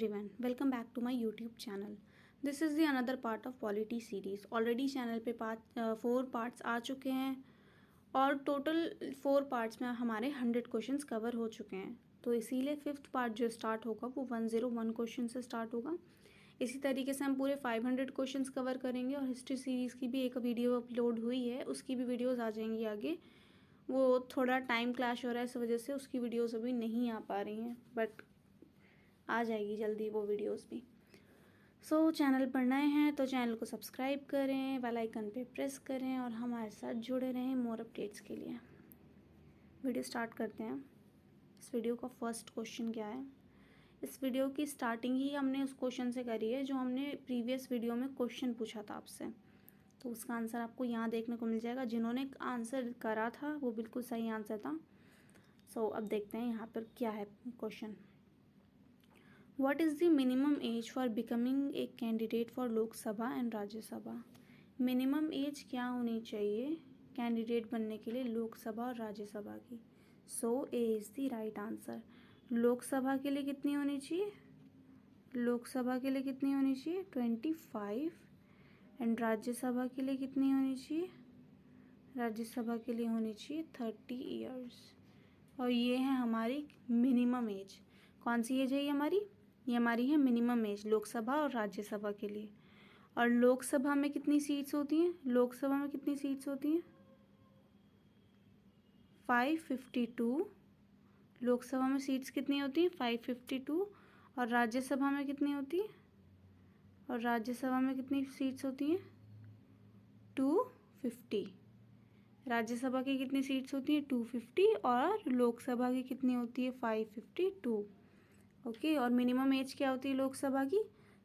everyone, welcome back to my YouTube channel. This is the another part of polity series. Already channel पे 4 parts आ चुके हैं और total 4 parts में हमारे 100 questions cover हो चुके हैं. तो इसीलिए 5th पार्ट जो स्टार्ट होगा वो 101 क्वेश्चन से स्टार्ट होगा. इसी तरीके से हम पूरे 500 क्वेश्चंस कवर करेंगे और हिस्ट्री सीरीज़ की भी एक वीडियो अपलोड हुई है, उसकी भी वीडियोज़ आ जाएंगी आगे. वो थोड़ा टाइम क्लैश हो रहा है, इस वजह से उसकी वीडियोज़ अभी नहीं आ पा रही हैं, बट आ जाएगी जल्दी वो वीडियोस भी. सो चैनल पर नए हैं तो चैनल को सब्सक्राइब करें, बेल आइकन पे प्रेस करें और हमारे साथ जुड़े रहें मोर अपडेट्स के लिए. वीडियो स्टार्ट करते हैं. इस वीडियो का फर्स्ट क्वेश्चन क्या है? इस वीडियो की स्टार्टिंग ही हमने उस क्वेश्चन से करी है जो हमने प्रीवियस वीडियो में क्वेश्चन पूछा था आपसे. तो उसका आंसर आपको यहाँ देखने को मिल जाएगा. जिन्होंने आंसर करा था वो बिल्कुल सही आंसर था. सो अब देखते हैं यहाँ पर क्या है question. What is the minimum age for becoming a candidate for लोक सभा एंड राज्यसभा? मिनिमम एज क्या होनी चाहिए कैंडिडेट बनने के लिए लोकसभा और राज्यसभा की? So A is the right answer. Lok Sabha के लिए कितनी होनी चाहिए? लोकसभा के लिए कितनी होनी चाहिए? 25. एंड राज्यसभा के लिए कितनी होनी चाहिए? राज्यसभा के लिए होनी चाहिए 30 ईयर्स. और ये है हमारी मिनिमम एज. कौन सी एज है ये हमारी? ये हमारी है मिनिमम एज लोकसभा और राज्यसभा के लिए. और लोकसभा में कितनी सीट्स होती हैं? लोकसभा में कितनी सीट्स होती हैं? 552. लोकसभा में सीट्स कितनी होती हैं? 552. और राज्यसभा में कितनी होती है? और राज्यसभा में कितनी सीट्स होती हैं? 250. राज्यसभा की कितनी सीट्स होती हैं? 250. और लोकसभा की कितनी होती है? 552. ओके. और मिनिमम एज क्या होती है लोकसभा की?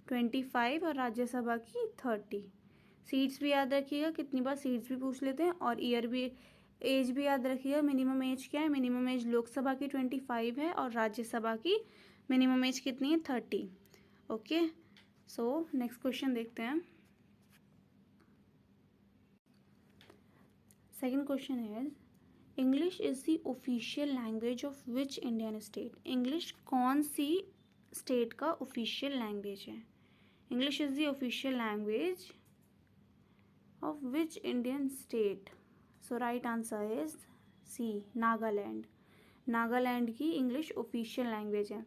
25 और राज्यसभा की 30. सीट्स भी याद रखिएगा, कितनी बार सीट्स भी पूछ लेते हैं. और ईयर भी, एज भी याद रखिएगा. मिनिमम एज क्या है? मिनिमम एज लोकसभा की 25 है और राज्यसभा की मिनिमम एज कितनी है? 30. ओके. सो नेक्स्ट क्वेश्चन देखते हैं. सेकेंड क्वेश्चन है English is the official language of which Indian state? English कौन सी स्टेट का ऑफिशियल लैंग्वेज है? English is the official language of which Indian state? So right answer is C, Nagaland. Nagaland की English official language है.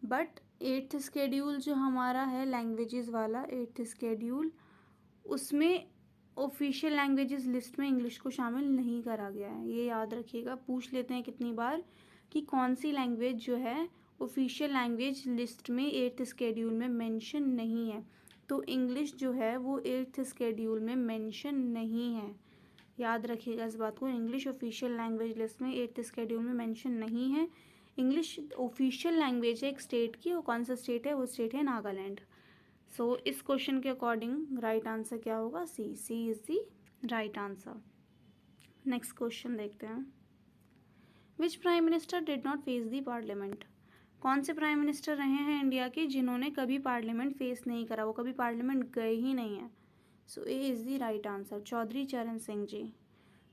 But 8th schedule जो हमारा है languages वाला, 8th स्केड्यूल, उसमें ऑफिशियल लैंग्वेजेस लिस्ट में इंग्लिश को शामिल नहीं करा गया है. ये याद रखिएगा. पूछ लेते हैं कितनी बार कि कौन सी लैंग्वेज जो है ऑफिशियल लैंग्वेज लिस्ट में 8th स्केड्यूल में मेंशन नहीं है. तो इंग्लिश जो है वो 8th स्केड्यूल में मेंशन नहीं है. याद रखिएगा इस बात को. इंग्लिश ऑफिशियल लैंग्वेज लिस्ट में 8th स्केड्यूल में मेंशन नहीं है. इंग्लिश ऑफिशियल लैंग्वेज है एक स्टेट की, और कौन सा स्टेट है? वो स्टेट है नागालैंड. सो इस क्वेश्चन के अकॉर्डिंग राइट आंसर क्या होगा? C. C is the right answer. Next question देखते हैं. Which prime minister did not face the parliament? कौन से प्राइम मिनिस्टर रहे हैं इंडिया के जिन्होंने कभी पार्लियामेंट फेस नहीं करा? वो कभी पार्लियामेंट गए ही नहीं है. So A is the right answer. Chaudhary Charan Singh ji.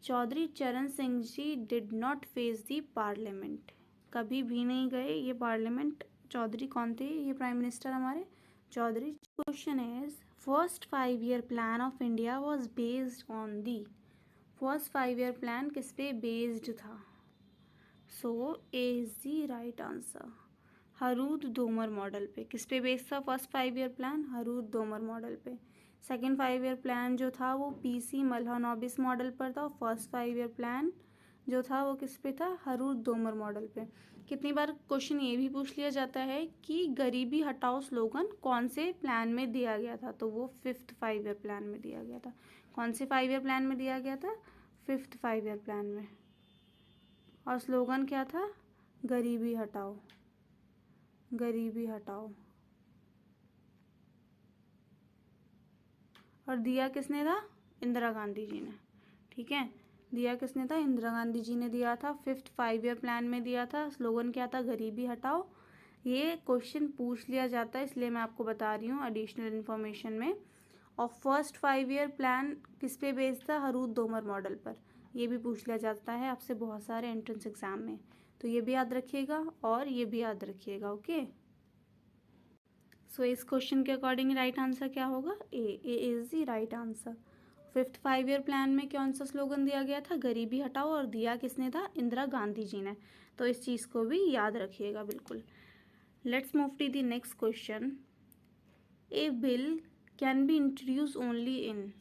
Chaudhary Charan Singh ji did not face the parliament. कभी भी नहीं गए ये पार्लियामेंट. चौधरी कौन थे? ये प्राइम मिनिस्टर हमारे Chaudhary. Question is first 5-year plan of India was based on the. First 5-year plan किस पे बेस्ड था? So A is the right answer. Harrod Domar model पे. किस पे बेस्ड था first 5-year plan? Harrod Domar model पे. Second 5-year plan जो था वो पीसी मल्हानोबिस मॉडल पर था. और फर्स्ट 5-year प्लान जो था वो किस पे था? हरूद डोमर मॉडल पे. कितनी बार क्वेश्चन ये भी पूछ लिया जाता है कि गरीबी हटाओ स्लोगन कौन से प्लान में दिया गया था? तो वो 5th 5-year प्लान में दिया गया था. कौन से 5-year प्लान में दिया गया था? 5th 5-year प्लान में. और स्लोगन क्या था? गरीबी हटाओ, गरीबी हटाओ. और दिया किसने था? इंदिरा गांधी जी ने. ठीक है. दिया किसने था? इंदिरा गांधी जी ने दिया था. 5th 5-year प्लान में दिया था. स्लोगन क्या था? गरीबी हटाओ. ये क्वेश्चन पूछ लिया जाता है, इसलिए मैं आपको बता रही हूँ एडिशनल इन्फॉर्मेशन में. और फर्स्ट 5-year प्लान किस पे बेस्ड था? हरूद डोमर मॉडल पर. ये भी पूछ लिया जाता है आपसे बहुत सारे एंट्रेंस एग्जाम में. तो ये भी याद रखिएगा और ये भी याद रखिएगा. ओके. सो इस क्वेश्चन के अकॉर्डिंग राइट आंसर क्या होगा? A is the right answer. 5th 5 year plan में कौन सा स्लोगन दिया गया था? गरीबी हटाओ, और दिया किसने था? इंदिरा गांधी जी ने। तो इस चीज़ को भी याद रखिएगा बिल्कुल। Let's move to the next question. A bill can be introduce only in,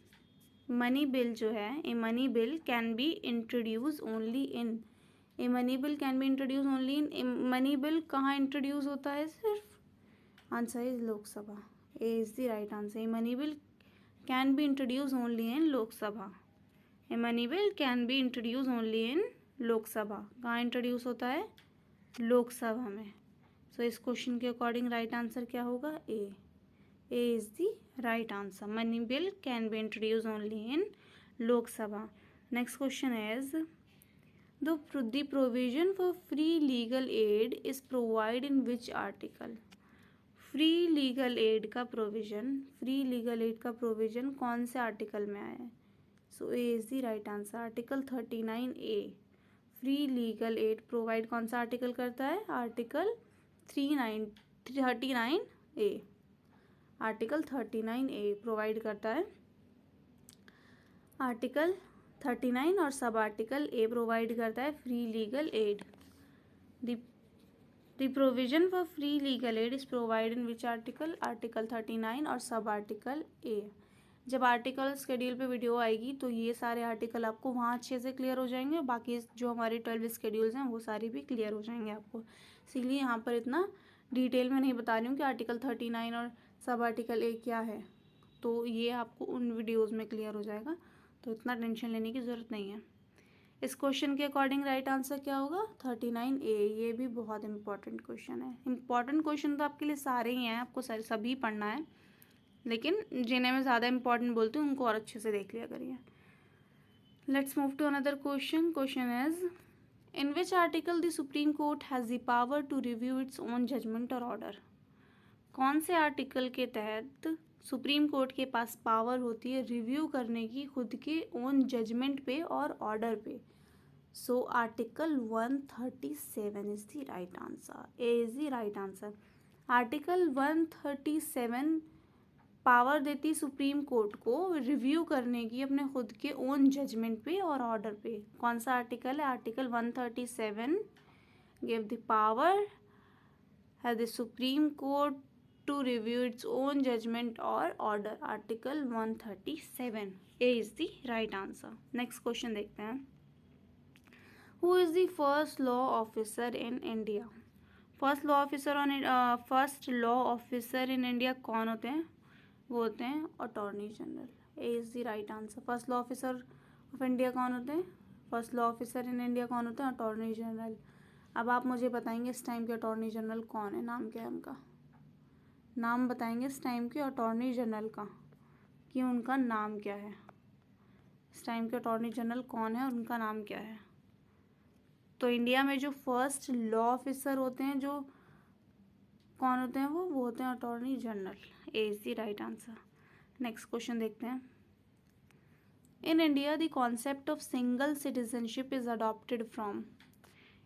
money bill जो है, A money bill can be introduce only in, A money bill can be introduce only in, money bill कहाँ introduce होता है? सिर्फ answer is Lok Sabha. A is the right answer. A money bill can be introduce only in Lok Sabha. A money bill can be introduce only in Lok Sabha. कहाँ introduce होता है? लोकसभा में। सो इस question के अकॉर्डिंग राइट आंसर क्या होगा? A is the right answer. Money bill can be introduce only in Lok Sabha. Next question is the provision for free legal aid is provide in which article? Free legal aid का provision कौन से article में आया है? So A is the right answer. Article 39A। Free legal aid provide कौन सा article करता है? Article 39A। Article 39A provide करता है। आर्टिकल 39 और सब आर्टिकल ए प्रोवाइड करता है free legal add. The provision for free legal aid is provide in which article? Article 39 और सब आर्टिकल ए। जब आर्टिकल स्केड्यूल पे वीडियो आएगी तो ये सारे आर्टिकल आपको वहाँ अच्छे से क्लियर हो जाएंगे, बाकी जो हमारे 12 स्केड्यूल्स हैं वो सारे भी क्लियर हो जाएंगे आपको। इसीलिए यहाँ पर इतना डिटेल में नहीं बता रही हूँ कि आर्टिकल 39 और सब आर्टिकल ए क्या है, तो ये आपको उन वीडियोज़ में क्लियर हो जाएगा, तो इतना टेंशन लेने की ज़रूरत नहीं है। इस क्वेश्चन के अकॉर्डिंग राइट आंसर क्या होगा? 39A। ये भी बहुत इंपॉर्टेंट क्वेश्चन है। इंपॉर्टेंट क्वेश्चन तो आपके लिए सारे ही हैं, आपको सभी पढ़ना है, लेकिन जिन्हें मैं ज़्यादा इंपॉर्टेंट बोलती हूँ उनको और अच्छे से देख लिया करिए। Let's move to another question. Question is in which article the supreme court has the power to review its own judgement और ऑर्डर? कौन से आर्टिकल के तहत सुप्रीम कोर्ट के पास पावर होती है रिव्यू करने की खुद के ओन जजमेंट पे और ऑर्डर पे? So article 137 is the right answer. A is the right answer. Article 137 power देती सुप्रीम कोर्ट को रिव्यू करने की अपने खुद के ओन जजमेंट पे और ऑर्डर पे। कौन सा आर्टिकल है? आर्टिकल 137 गिव द पावर है the supreme court to review its own judgment or order। Article 137। A is the right answer। Next question देखते हैं। Who is the first law officer in India? First law officer in India कौन होते हैं? वो होते हैं attorney general. A is the right answer. First law officer of India कौन होते हैं? First law officer in India कौन होते हैं? Attorney general. अब आप मुझे बताएंगे इस टाइम के अटॉर्नी जनरल कौन है, नाम क्या है उनका? नाम बताएंगे इस टाइम के अटॉर्नी जनरल का कि उनका नाम क्या है। इस टाइम के अटॉर्नी जनरल कौन है और उनका नाम क्या है? तो इंडिया में जो फर्स्ट लॉ ऑफिसर होते हैं, जो कौन होते हैं वो होते हैं attorney general. A is the right answer. Next question देखते हैं। In India the concept of single citizenship is adopted from.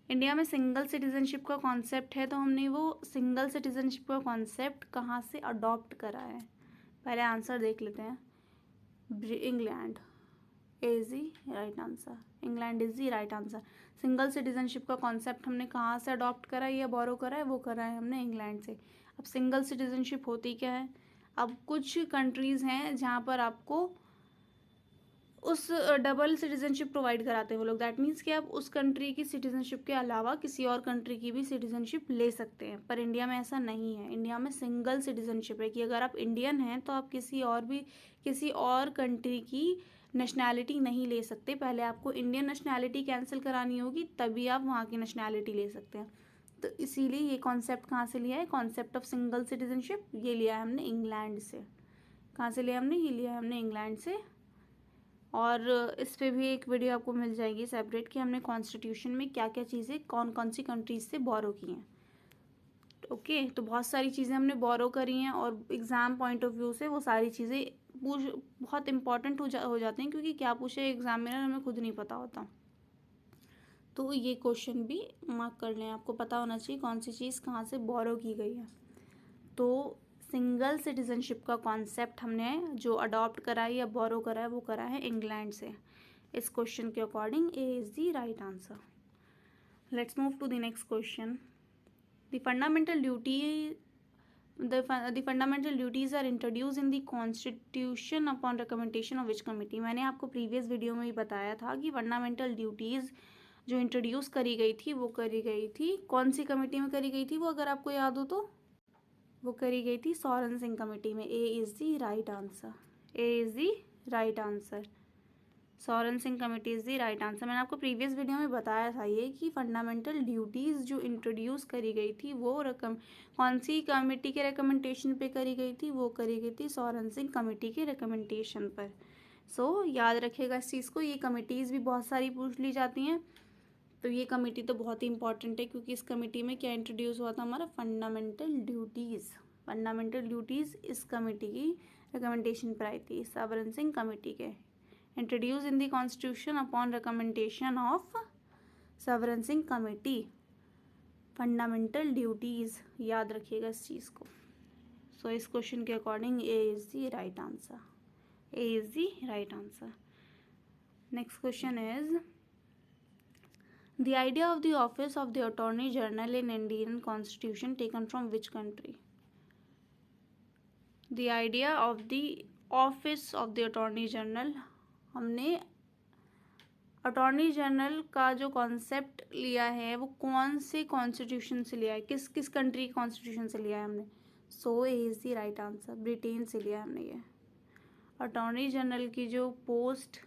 India में सिंगल सिटीजनशिप का कॉन्सेप्ट है, तो हमने वो सिंगल सिटीजनशिप का कॉन्सेप्ट कहाँ से अडॉप्ट करा है? पहले आंसर देख लेते हैं। England. A is the right answer. England is the right answer. Single citizenship का कॉन्सेप्ट हमने कहाँ से अडॉप्ट करा है या बोरो करा है? वो करा है हमने इंग्लैंड से। अब सिंगल सिटीजनशिप होती क्या है? अब कुछ कंट्रीज़ हैं जहाँ पर आपको उस डबल सिटीजनशिप प्रोवाइड कराते हैं वो लोग। दैट मीन्स कि आप उस कंट्री की सिटीजनशिप के अलावा किसी और कंट्री की भी सिटीजनशिप ले सकते हैं, पर इंडिया में ऐसा नहीं है। इंडिया में सिंगल सिटीजनशिप है कि अगर आप इंडियन हैं तो आप किसी और कंट्री की नेशनैलिटी नहीं ले सकते। पहले आपको इंडियन नेशनैलिटी कैंसिल करानी होगी, तभी आप वहाँ की नेशनैलिटी ले सकते हैं। तो इसीलिए ये कॉन्सेप्ट कहाँ से लिया है? कॉन्सेप्ट ऑफ सिंगल सिटीजनशिप ये लिया है हमने इंग्लैंड से। कहाँ से लिया हमने? ये लिया है हमने इंग्लैंड से। और इस पे भी एक वीडियो आपको मिल जाएगी सेपरेट कि हमने कॉन्स्टिट्यूशन में क्या क्या चीज़ें कौन कौन सी कंट्रीज से बोरो की हैं। ओके, तो बहुत सारी चीज़ें हमने बोरो करी हैं और एग्ज़ाम पॉइंट ऑफ व्यू से वो सारी चीज़ें बहुत इंपॉर्टेंट हो जाती हैं, क्योंकि क्या पूछे एग्जामिनर हमें खुद नहीं पता होता। तो ये क्वेश्चन भी मार्क कर लें, आपको पता होना चाहिए कौन सी चीज़ कहाँ से बोरो की गई है। तो सिंगल सिटीजनशिप का कॉन्सेप्ट हमने जो अडॉप्ट करा है या बोरो करा है वो करा है इंग्लैंड से। इस क्वेश्चन के according A is the right answer. Let's move to the next question. The fundamental duties are introduced in the constitution upon recommendation of which committee. मैंने आपको प्रीवियस वीडियो में ही बताया था कि फंडामेंटल ड्यूटीज़ जो इंट्रोड्यूस करी गई थी वो करी गई थी कौन सी कमेटी में करी गई थी, वो अगर आपको याद हो तो वो करी गई थी सोरेन सिंह कमेटी में। ए is the right answer. A is the right answer. Soren Singh committee is the right answer. मैंने आपको प्रीवियस वीडियो में बताया था ये कि फंडामेंटल ड्यूटीज़ जो इंट्रोड्यूस करी गई थी वो कौन सी कमेटी के रिकमेंडेशन पे करी गई थी, वो करी गई थी सोरेन सिंह कमेटी के रिकमेंडेशन पर। सो याद रखिएगा इस चीज़ को। ये कमेटीज़ भी बहुत सारी पूछ ली जाती हैं, तो ये कमेटी तो बहुत ही इंपॉर्टेंट है क्योंकि इस कमेटी में क्या इंट्रोड्यूस हुआ था हमारा फंडामेंटल ड्यूटीज़। फंडामेंटल ड्यूटीज़ इस कमेटी की रिकमेंडेशन पर आई थी, सोरेन सिंह कमेटी के। Introduce in the constitution upon recommendation of Soren Singh committee. Fundamental duties याद रखिएगा इस चीज़ को। सो इस क्वेश्चन के according A is the right answer. A is the right answer. Next question is the idea of the office of the attorney general in Indian constitution taken from which country? The idea of the office of the attorney general, हमने attorney general का जो concept लिया है वो कौन से constitution से लिया है, किस किस कंट्री के कॉन्स्टिट्यूशन से लिया है हमने। So A is the right answer. Britain से लिया है हमने ये। अटॉर्नी जनरल की जो पोस्ट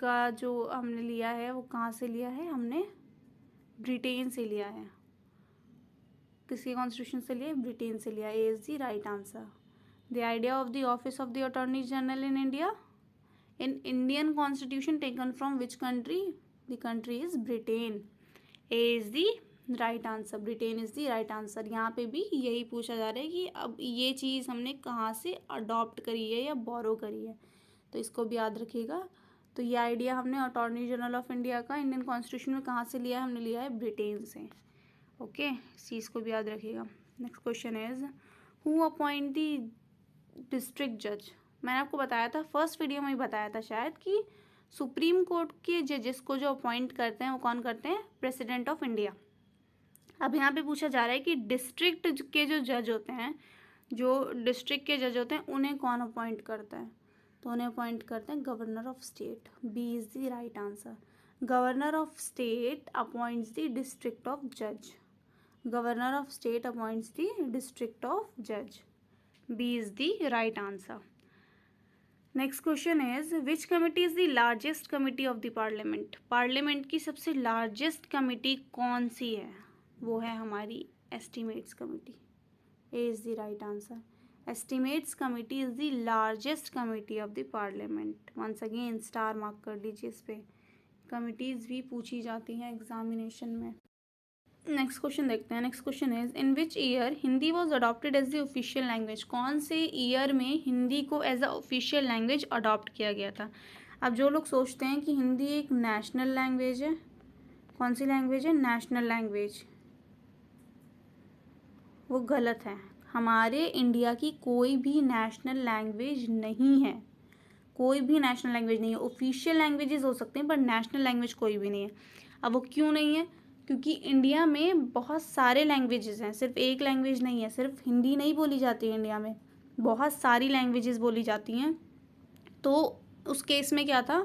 का जो हमने लिया है वो कहाँ से लिया है, हमने ब्रिटेन से लिया है। किसके कॉन्स्टिट्यूशन से लिया है, ब्रिटेन से लिया। ए is the right answer. The idea of the office of the attorney general in India in Indian constitution taken from which country, the country is Britain. A is the right answer. Britain is the right answer. यहाँ पे भी यही पूछा जा रहा है कि अब ये चीज़ हमने कहाँ से अडॉप्ट करी है या बोरो करी है, तो इसको भी याद रखिएगा। तो ये आइडिया हमने अटॉर्नी जनरल ऑफ इंडिया का इंडियन कॉन्स्टिट्यूशन में कहाँ से लिया है, हमने लिया है ब्रिटेन से। ओके, इस चीज़ को भी याद रखिएगा। Next question is who appoint the district जज। मैंने आपको बताया था फर्स्ट वीडियो में ही बताया था शायद कि सुप्रीम कोर्ट के जजेस को जो अपॉइंट करते हैं वो कौन करते हैं, प्रेसिडेंट ऑफ इंडिया। अब यहाँ पे पूछा जा रहा है कि डिस्ट्रिक्ट के जो जज होते हैं, जो डिस्ट्रिक्ट के जज होते हैं उन्हें कौन अपॉइंट करता है, तो उन्हें अपॉइंट करते हैं governor of state. B is the right answer. Governor of state appoints the district of जज। Governor of state appoints the district of जज। B is the right answer. Next question is which committee is the largest committee of the parliament. Parliament की सबसे largest committee कौन सी है, वो है हमारी estimates committee. A is the right answer. Estimates committee is the largest committee of the parliament. Once again star mark कर लीजिए इस पे। कमिटीज़ भी पूछी जाती हैं एग्जामिनेशन में। नेक्स्ट क्वेश्चन देखते हैं। Next question is in which year Hindi was adopted as the official language. कौन से ईयर में हिंदी को as a official language adopt किया गया था। अब जो लोग सोचते हैं कि हिंदी एक नेशनल लैंग्वेज है, कौन सी लैंग्वेज है, नेशनल लैंग्वेज, वो गलत है। हमारे इंडिया की कोई भी नेशनल लैंग्वेज नहीं है। कोई भी नेशनल लैंग्वेज नहीं है। ऑफिशियल लैंग्वेजेस हो सकते हैं पर नेशनल लैंग्वेज कोई भी नहीं है। अब वो क्यों नहीं है, क्योंकि इंडिया में बहुत सारे लैंग्वेजेस हैं, सिर्फ एक लैंग्वेज नहीं है। सिर्फ हिंदी नहीं बोली जाती है इंडिया में, बहुत सारी लैंग्वेजेस बोली जाती हैं। तो उस केस में क्या था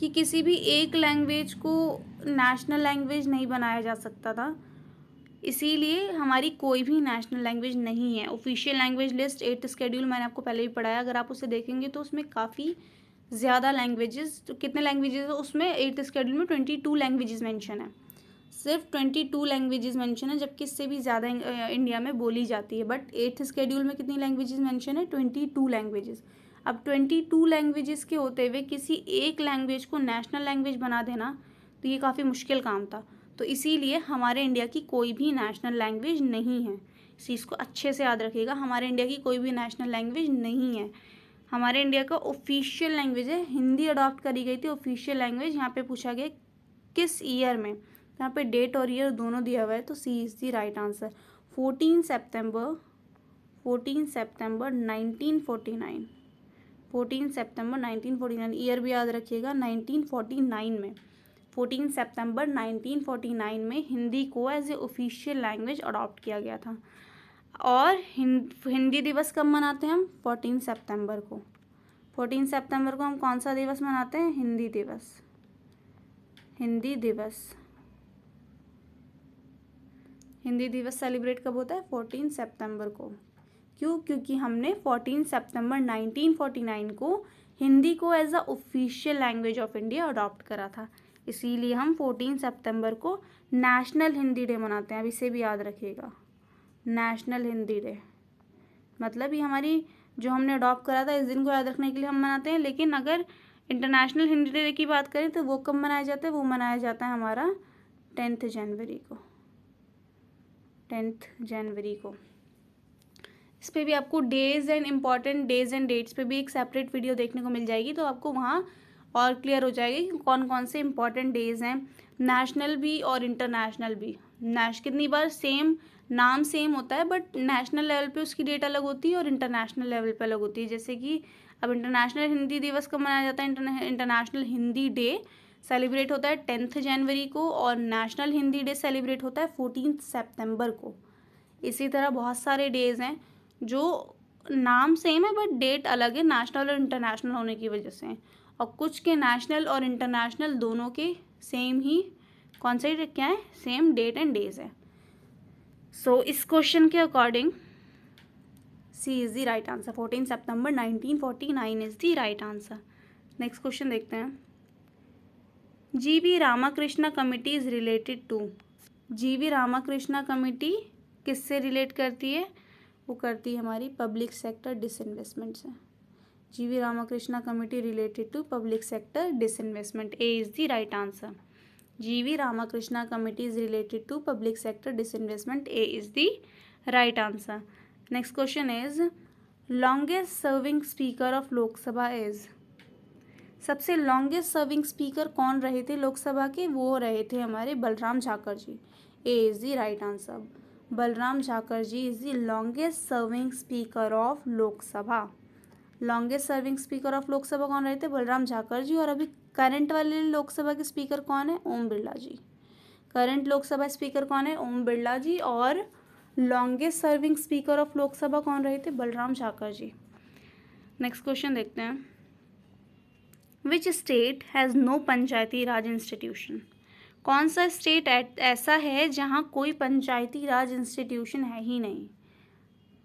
कि किसी भी एक लैंग्वेज को नेशनल लैंग्वेज नहीं बनाया जा सकता था, इसीलिए हमारी कोई भी नेशनल लैंग्वेज नहीं है। Official language list 8th schedule मैंने आपको पहले भी पढ़ाया, अगर आप उसे देखेंगे तो उसमें काफ़ी ज़्यादा लैंग्वेजेस, तो कितने लैंग्वेजेस है उसमें 8th शेड्यूल में 22 लैंग्वेजेस मेंशन है। सिर्फ 22 लैंग्वेजेस मेंशन है, जबकि इससे भी ज़्यादा इंडिया में बोली जाती है। बट 8th शेड्यूल में कितनी लैंग्वेजेस मेंशन है, 22 लैंग्वेजेस। अब 22 लैंग्वेजेस के होते हुए किसी एक लैंग्वेज को नेशनल लैंग्वेज बना देना तो ये काफ़ी मुश्किल काम था। तो इसीलिए हमारे इंडिया की कोई भी नेशनल लैंग्वेज नहीं है। इस चीज़ को अच्छे से याद रखिएगा, हमारे इंडिया की कोई भी नेशनल लैंग्वेज नहीं है। हमारे इंडिया का ऑफिशियल लैंग्वेज है, हिंदी अडॉप्ट करी गई थी ऑफिशियल लैंग्वेज। यहाँ पे पूछा गया किस ईयर में, यहाँ पे डेट और ईयर दोनों दिया हुआ है, तो C is the right answer. 14 सितंबर 14 सितंबर 1949, 14 सितंबर 1949, ईयर भी याद रखिएगा। 1949 में, 14 सितंबर 1949 में हिंदी को as a official language adopt किया गया था। और हिंदी दिवस कब मनाते हैं हम? 14 सितंबर को। 14 सितंबर को हम कौन सा दिवस मनाते हैं? हिंदी दिवस। हिंदी दिवस, हिंदी दिवस सेलिब्रेट कब होता है? 14 सितंबर को। क्यों? क्योंकि हमने 14 सितंबर 1949 को हिंदी को as a official language of India adopt करा था, इसीलिए हम 14 सितंबर को नेशनल हिंदी डे मनाते हैं। अब इसे भी याद रखिएगा, नेशनल हिंदी डे। मतलब ये हमारी जो हमने अडॉप्ट करा था, इस दिन को याद रखने के लिए हम मनाते हैं। लेकिन अगर इंटरनेशनल हिंदी डे की बात करें तो वो कब मनाया जाता है? वो मनाया जाता है हमारा 10 जनवरी को, 10 जनवरी को। इस पर भी आपको days and important days and dates पे भी एक सेपरेट वीडियो देखने को मिल जाएगी, तो आपको वहाँ और क्लियर हो जाएगी कि कौन कौन से इम्पॉर्टेंट डेज़ हैं, नेशनल भी और इंटरनेशनल भी। कितनी बार सेम नाम सेम होता है, बट नेशनल लेवल पे उसकी डेट अलग होती है और इंटरनेशनल लेवल पे अलग होती है। जैसे कि अब इंटरनेशनल हिंदी दिवस कब मनाया जाता है? इंटरनेशनल हिंदी डे सेलिब्रेट होता है 10 जनवरी को, और नेशनल हिंदी डे सेलिब्रेट होता है 14 सितंबर को। इसी तरह बहुत सारे डेज़ हैं जो नाम सेम है बट डेट अलग है, नेशनल और इंटरनेशनल होने की वजह से। और कुछ के नेशनल और इंटरनेशनल दोनों के सेम ही कौन सा क्या है? सेम डेट एंड डेज है। सो इस क्वेश्चन के according C is the right answer. 14 सितंबर 1949 is the right answer. Next question देखते हैं। G V. Ramakrishna committee is related to. G V. Ramakrishna committee किससे रिलेट करती है? वो करती है हमारी पब्लिक सेक्टर डिसइन्वेस्टमेंट से। G V. Ramakrishna committee related to public sector disinvestment. A is the right answer. G V. Ramakrishna committee is related to public sector disinvestment. A is the right answer. Next question is longest serving speaker of Lok Sabha is. सबसे longest serving speaker कौन रहे थे लोकसभा के? वो रहे थे हमारे Balram Jakhar ji. A is the right answer. Balram Jakhar ji is the longest serving speaker of Lok Sabha. Longest serving speaker of Lok Sabha कौन रहे थे? बलराम झाकर जी। और अभी करंट वाले लोकसभा के स्पीकर कौन है? ओम बिरला जी। करंट लोकसभा स्पीकर कौन है? ओम बिरला जी। और longest serving speaker of Lok Sabha कौन रहे थे? बलराम झाकर जी। नेक्स्ट क्वेश्चन देखते हैं। Which state has no panchayati raj institution. कौन सा स्टेट ऐसा है जहाँ कोई पंचायती राज इंस्टीट्यूशन है ही नहीं?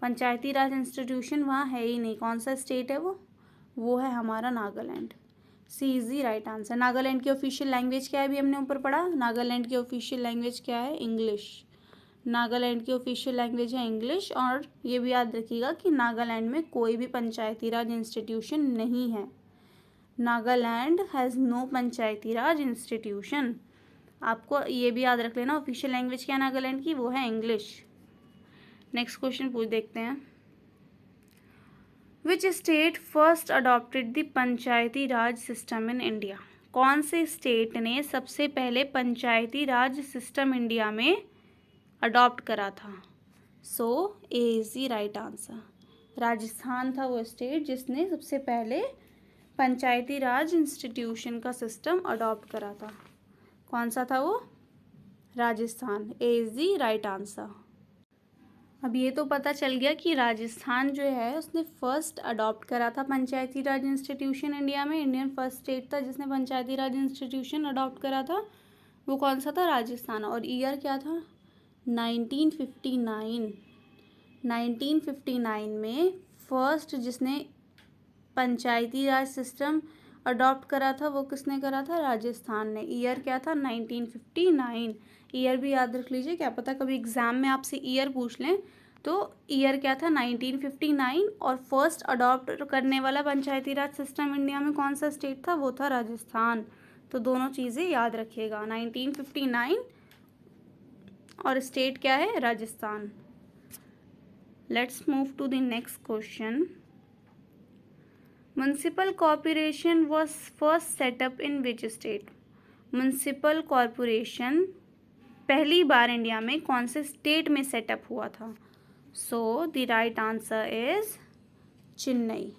पंचायती राज इंस्टीट्यूशन वहाँ है ही नहीं। कौन सा स्टेट है वो है हमारा Nagaland. C is the right answer. Nagaland की ऑफिशियल लैंग्वेज क्या है? अभी हमने ऊपर पढ़ा। नागालैंड की ऑफिशियल लैंग्वेज क्या है? इंग्लिश। नागालैंड की ऑफिशियल लैंग्वेज है इंग्लिश। और ये भी याद रखिएगा कि नागालैंड में कोई भी पंचायती राज इंस्टीट्यूशन नहीं है। Nagaland has no panchayati raj institution. आपको ये भी याद रख लेना, ऑफिशियल लैंग्वेज क्या है नागालैंड की? वो है इंग्लिश। नेक्स्ट क्वेश्चन पूछ देखते हैं। Which state first adopted the panchayati raj system in India. कौन से स्टेट ने सबसे पहले पंचायती राज सिस्टम इंडिया में अडॉप्ट करा था? So A is the right answer. Rajasthan था वो स्टेट जिसने सबसे पहले पंचायती राज इंस्टीट्यूशन का सिस्टम अडॉप्ट करा था। कौन सा था वो? Rajasthan. A is the right answer. अब ये तो पता चल गया कि राजस्थान जो है उसने फर्स्ट अडॉप्ट करा था पंचायती राज इंस्टीट्यूशन इंडिया में। इंडियन फर्स्ट स्टेट था जिसने पंचायती राज इंस्टीट्यूशन अडॉप्ट करा था। वो कौन सा था? राजस्थान। और ईयर क्या था? 1959। 1959 में फर्स्ट जिसने पंचायती राज सिस्टम अडॉप्ट करा था वो किसने करा था? राजस्थान ने। ईयर क्या था? 1959। ईयर भी याद रख लीजिए, क्या पता कभी एग्जाम में आपसे ईयर पूछ लें। तो ईयर क्या था? 1959। और फर्स्ट अडॉप्ट करने वाला पंचायती राज सिस्टम इंडिया में कौन सा स्टेट था? वो था राजस्थान। तो दोनों चीज़ें याद रखिएगा, 1959 और स्टेट क्या है? Rajasthan. Let's move to the next question. Municipal corporation was first set up in which state. Municipal corporation पहली बार इंडिया में कौन से स्टेट में सेटअप हुआ था? So the right answer is Chennai.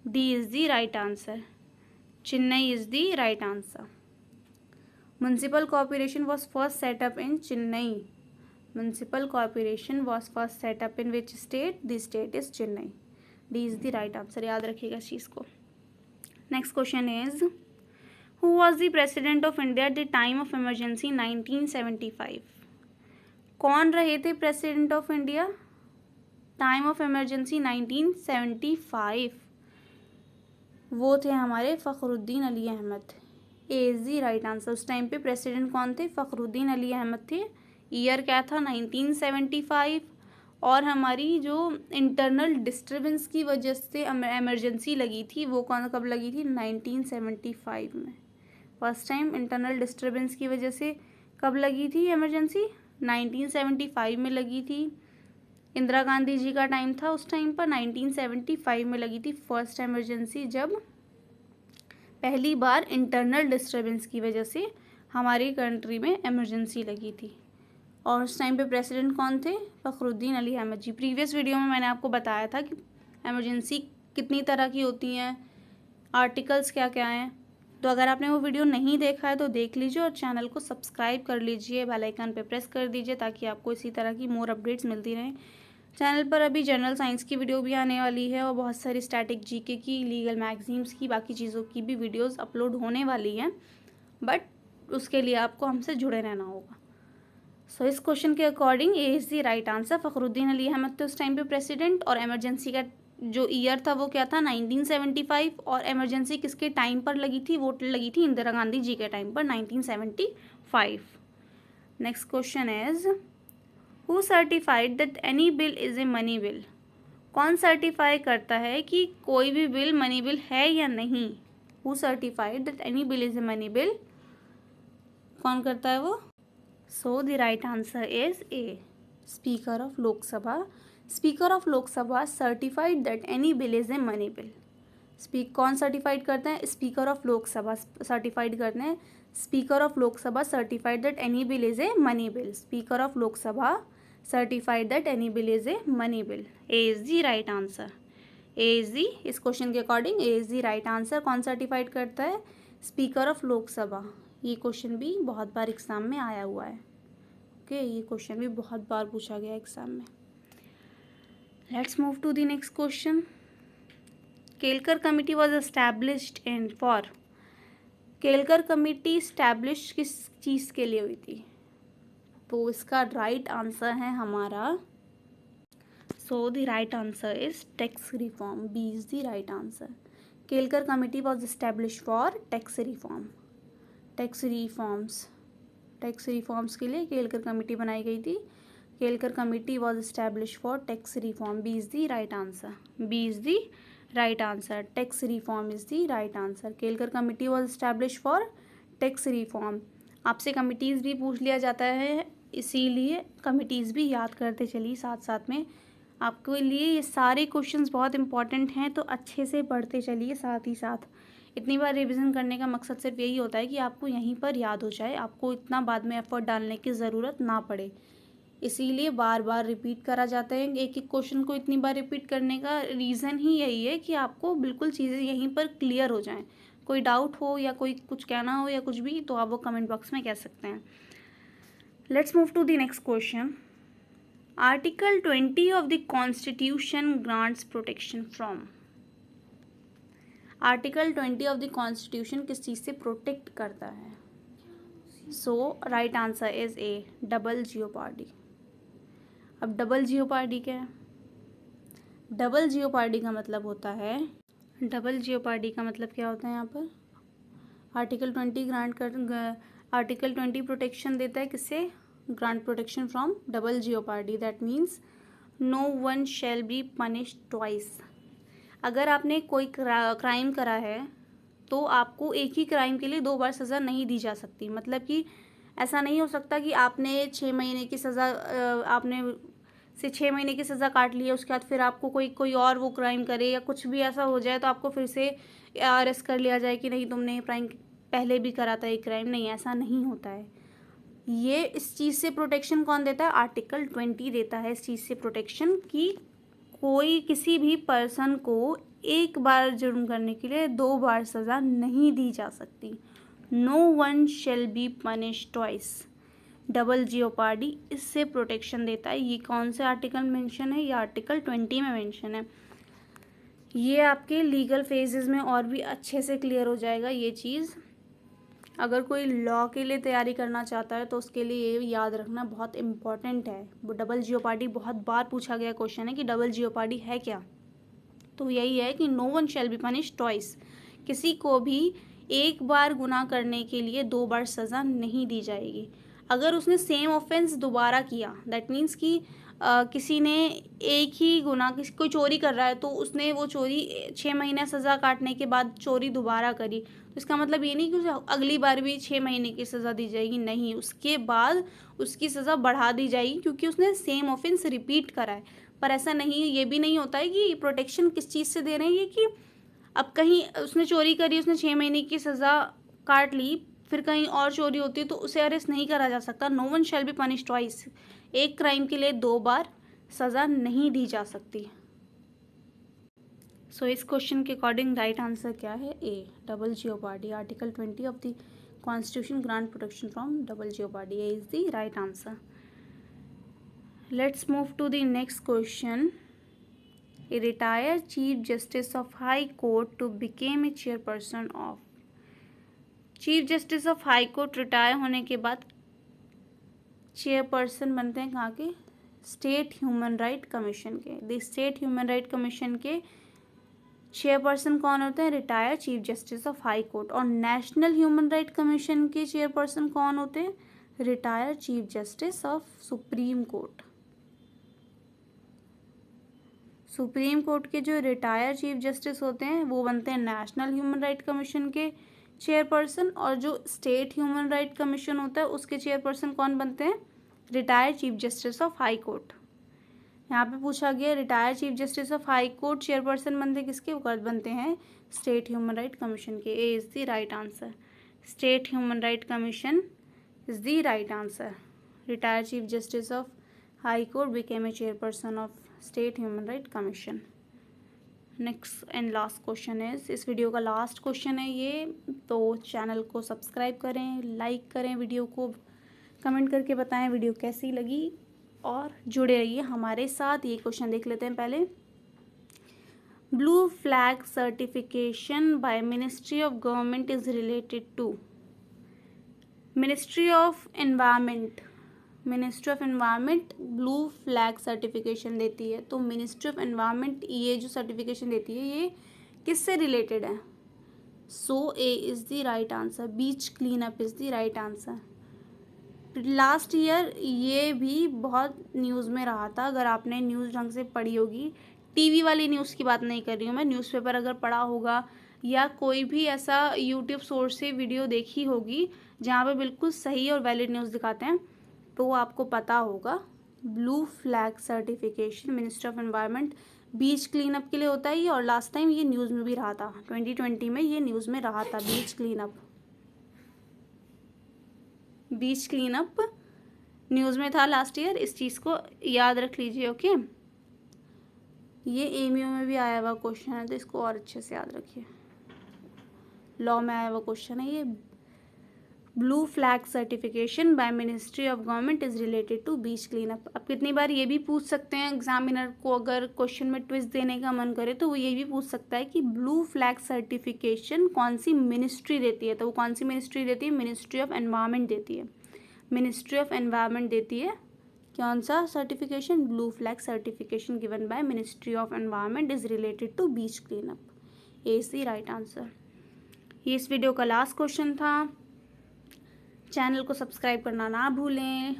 D is the right answer. Chennai is the right answer. Municipal corporation was first set up in Chennai. Municipal corporation was first set up in which state? The state is Chennai. D is the right answer. याद रखिएगा इस चीज़ को. Next question is, who was the president of India at the time of emergency 1975? कौन रहे थे president of India time of emergency 1975? वो थे हमारे Fakhruddin Ali Ahmed. A is the right answer. उस टाइम पे प्रेसिडेंट कौन थे? फ़खरुद्दीन अली अहमद थे. ईयर क्या था? 1975. और हमारी जो इंटरनल डिस्टर्बेंस की वजह से इमरजेंसी लगी थी वो कब लगी थी? 1975 में. फर्स्ट टाइम इंटरनल डिस्टर्बेंस की वजह से कब लगी थी इमरजेंसी? 1975 में लगी थी. इंदिरा गांधी जी का टाइम था उस टाइम पर. 1975 में लगी थी फर्स्ट इमरजेंसी, जब पहली बार इंटरनल डिस्टर्बेंस की वजह से हमारी कंट्री में इमरजेंसी लगी थी. और उस टाइम पे प्रेसिडेंट कौन थे? फ़खरुद्दीन अली अहमद जी. प्रीवियस वीडियो में मैंने आपको बताया था कि इमरजेंसी कितनी तरह की होती हैं, आर्टिकल्स क्या क्या हैं. तो अगर आपने वो वीडियो नहीं देखा है तो देख लीजिए और चैनल को सब्सक्राइब कर लीजिए, बेल आइकन पे प्रेस कर दीजिए ताकि आपको इसी तरह की मोर अपडेट्स मिलती रहें. चैनल पर अभी जनरल साइंस की वीडियो भी आने वाली है और बहुत सारी स्टैटिक जीके की, लीगल मैगजीन्स की, बाकी चीज़ों की भी वीडियोस अपलोड होने वाली हैं. बट उसके लिए आपको हमसे जुड़े रहना होगा. सो इस क्वेश्चन के according A is the right answer. Fakhruddin Ali Ahmed थे उस टाइम पे प्रेसिडेंट और इमरजेंसी का जो ईयर था वो क्या था? 1975. और इमरजेंसी किसके टाइम पर लगी थी? वो लगी थी इंदिरा गांधी जी के टाइम पर, 1975. Next question is, who certified that any bill is a money bill? कौन सर्टिफाई करता है कि कोई भी बिल मनी बिल है या नहीं? Who certified that any bill is a money bill? कौन करता है वो? सो the right answer is A, speaker of Lok Sabha. Speaker of Lok Sabha certified that any bill is a money bill. कौन सर्टिफाइड करते हैं? स्पीकर ऑफ लोकसभा सर्टिफाइड करते हैं. Speaker of Lok Sabha certified that any bill is a money bill. Speaker of Lok Sabha certified that any bill is a money bill. A is the right answer. A is दी, इस question के according A is the right answer. कौन certified करता है? Speaker of Lok Sabha. ये question भी बहुत बार exam में आया हुआ है. ओके, ये क्वेश्चन भी बहुत बार पूछा गया एग्जाम में. Let's move to the next question. Kelkar committee was established in for. Kelkar committee establish किस चीज़ के लिए हुई थी? तो इसका राइट आंसर है हमारा, so the right answer is tax reform. B is the right answer. Kelkar committee was establish for tax reform. Tax reforms के लिए केलकर कमिटी बनाई गई थी. Kelkar committee was establish for tax reform. B is the right answer. B is the right answer. Tax reform is the right answer. Kelkar committee was establish for tax reform. आपसे committees भी पूछ लिया जाता है, इसीलिए कमिटीज़ भी याद करते चलिए साथ साथ में. आपके लिए ये सारे क्वेश्चंस बहुत इंपॉर्टेंट हैं, तो अच्छे से पढ़ते चलिए साथ ही साथ. इतनी बार रिवीजन करने का मकसद सिर्फ यही होता है कि आपको यहीं पर याद हो जाए, आपको इतना बाद में एफर्ट डालने की ज़रूरत ना पड़े. इसीलिए बार बार रिपीट करा जाता है. एक एक क्वेश्चन को इतनी बार रिपीट करने का रीज़न ही यही है कि आपको बिल्कुल चीज़ें यहीं पर क्लियर हो जाएं. कोई डाउट हो या कोई कुछ कहना हो या कुछ भी, तो आप वो कमेंट बॉक्स में कह सकते हैं. Let's move to the next question. Article 20 of the constitution grants protection from. Article 20 of the constitution किस चीज़ से प्रोटेक्ट करता है? So right answer is A, double jeopardy. अब डबल जियोपार्डी क्या है? डबल जियोपार्डी का मतलब होता है, डबल जियोपार्डी का मतलब क्या होता है यहाँ पर? आर्टिकल 20 प्रोटेक्शन देता है किससे? Grant protection from double jeopardy. That means no one shall be punished twice. अगर आपने कोई क्राइम करा है तो आपको एक ही क्राइम के लिए 2 बार सज़ा नहीं दी जा सकती. मतलब कि ऐसा नहीं हो सकता कि आपने 6 महीने की सज़ा आपने 6 महीने की सज़ा काट ली है, उसके बाद फिर आपको कोई और वो क्राइम करे या कुछ भी ऐसा हो जाए तो आपको फिर से अरेस्ट कर लिया जाए कि नहीं तुमने क्राइम पहले भी करा था, एक क्राइम. नहीं, ऐसा नहीं होता है. ये इस चीज़ से प्रोटेक्शन कौन देता है? आर्टिकल 20 देता है इस चीज़ से प्रोटेक्शन कि कोई किसी भी पर्सन को एक बार जुर्म करने के लिए 2 बार सज़ा नहीं दी जा सकती। No one shall be punish twice. Double jeopardy इससे प्रोटेक्शन देता है। ये कौन से आर्टिकल मेंशन है? ये आर्टिकल 20 में मेंशन है। ये आपके लीगल फेजेस में और भी अच्छे से क्लियर हो जाएगा ये चीज़। अगर कोई लॉ के लिए तैयारी करना चाहता है तो उसके लिए ये याद रखना बहुत इम्पॉर्टेंट है। वो डबल जियोपार्डी बहुत बार पूछा गया क्वेश्चन है कि डबल जियोपार्डी है क्या? तो यही है कि no one shall be punish twice. किसी को भी एक बार गुनाह करने के लिए 2 बार सज़ा नहीं दी जाएगी। अगर उसने सेम ऑफेंस दोबारा किया, दैट मीन्स कि किसी ने एक ही गुनाह, कोई चोरी कर रहा है तो उसने वो चोरी 6 महीने सज़ा काटने के बाद चोरी दोबारा करी, तो इसका मतलब ये नहीं कि उसे अगली बार भी 6 महीने की सज़ा दी जाएगी। नहीं, उसके बाद उसकी सज़ा बढ़ा दी जाएगी क्योंकि उसने सेम ऑफेंस रिपीट करा है। पर ऐसा नहीं, ये भी नहीं होता है कि प्रोटेक्शन किस चीज़ से दे रहे हैं, ये कि अब कहीं उसने चोरी करी, उसने 6 महीने की सज़ा काट ली, फिर कहीं और चोरी होती है तो उसे अरेस्ट नहीं करा जा सकता। No one shall be punish twice. एक क्राइम के लिए 2 बार सज़ा नहीं दी जा सकती। सो इस क्वेश्चन के अकॉर्डिंग राइट आंसर क्या है? A, double jeopardy. Article 20 of the constitution grant protection from double jeopardy. A is the right answer. Let's move to the next question. A retired Chief Justice of High Court to became a chairperson of। Chief justice of high court retire होने के बाद chairperson बनते हैं कहाँ के? State human right commission के। The state human right commission के chairperson कौन होते हैं? Retired chief justice of high court. और नेशनल ह्यूमन राइट कमीशन के चेयरपर्सन कौन होते हैं? Retired chief justice of supreme court. Supreme court के जो रिटायर्ड चीफ जस्टिस होते हैं वो बनते हैं नेशनल ह्यूमन राइट कमीशन के चेयरपर्सन, और जो स्टेट ह्यूमन राइट कमीशन होता है उसके चेयरपर्सन कौन बनते हैं? Retired chief justice of high court. यहाँ पे पूछा गया retired chief justice of high court chairperson बनते किसके? वो बनते हैं स्टेट ह्यूमन राइट कमीशन के। ए is the right answer. State human right commission is the right answer. Retired chief justice of high court became a chairperson of state human right commission. Next and last question is, इस video का last question है ये, तो channel को subscribe करें, like करें, video को comment करके बताएं वीडियो कैसी लगी और जुड़े रहिए हमारे साथ। ये क्वेश्चन देख लेते हैं पहले। Blue flag certification by ministry of government is related to. Ministry of environment blue flag certification देती है। तो मिनिस्ट्री ऑफ एनवायरनमेंट ये जो सर्टिफिकेशन देती है ये किससे रिलेटेड है? So A is the right answer. Beach clean up is the right answer. Last year ये भी बहुत न्यूज़ में रहा था, अगर आपने न्यूज़ ढंग से पढ़ी होगी। टीवी वाली न्यूज़ की बात नहीं कर रही हूँ मैं, न्यूज़पेपर अगर पढ़ा होगा या कोई भी ऐसा यूट्यूब सोर्स से वीडियो देखी होगी जहाँ पे बिल्कुल सही और वैलिड न्यूज़ दिखाते हैं, तो आपको पता होगा blue flag certification ministry of environment beach clean up के लिए होता है ये। और लास्ट टाइम ये न्यूज़ में भी रहा था, 2020 में ये न्यूज़ में रहा था। बीच क्लीन अप न्यूज़ में था लास्ट ईयर। इस चीज़ को याद रख लीजिए, ओके। ये एमयू में भी आया हुआ क्वेश्चन है तो इसको और अच्छे से याद रखिए। लॉ में आया हुआ क्वेश्चन है ये। Blue flag certification by ministry of government is related to beach clean up. अब कितनी बार ये भी पूछ सकते हैं एग्जामिनर को, अगर क्वेश्चन में ट्विस्ट देने का मन करे तो वो ये भी पूछ सकता है कि ब्लू फ्लैग सर्टिफिकेशन कौन सी मिनिस्ट्री देती है। तो वो कौन सी मिनिस्ट्री देती है? मिनिस्ट्री ऑफ एनवायरनमेंट देती है। मिनिस्ट्री ऑफ एनवायरनमेंट देती है कौन सा certification? Blue flag certification given by ministry of environment is related to beach clean up. A is the right answer. ये इस वीडियो का लास्ट क्वेश्चन था। चैनल को सब्सक्राइब करना ना भूलें,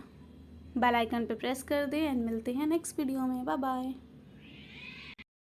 बेल आइकन पे प्रेस कर दें एंड मिलते हैं नेक्स्ट वीडियो में। Bye bye.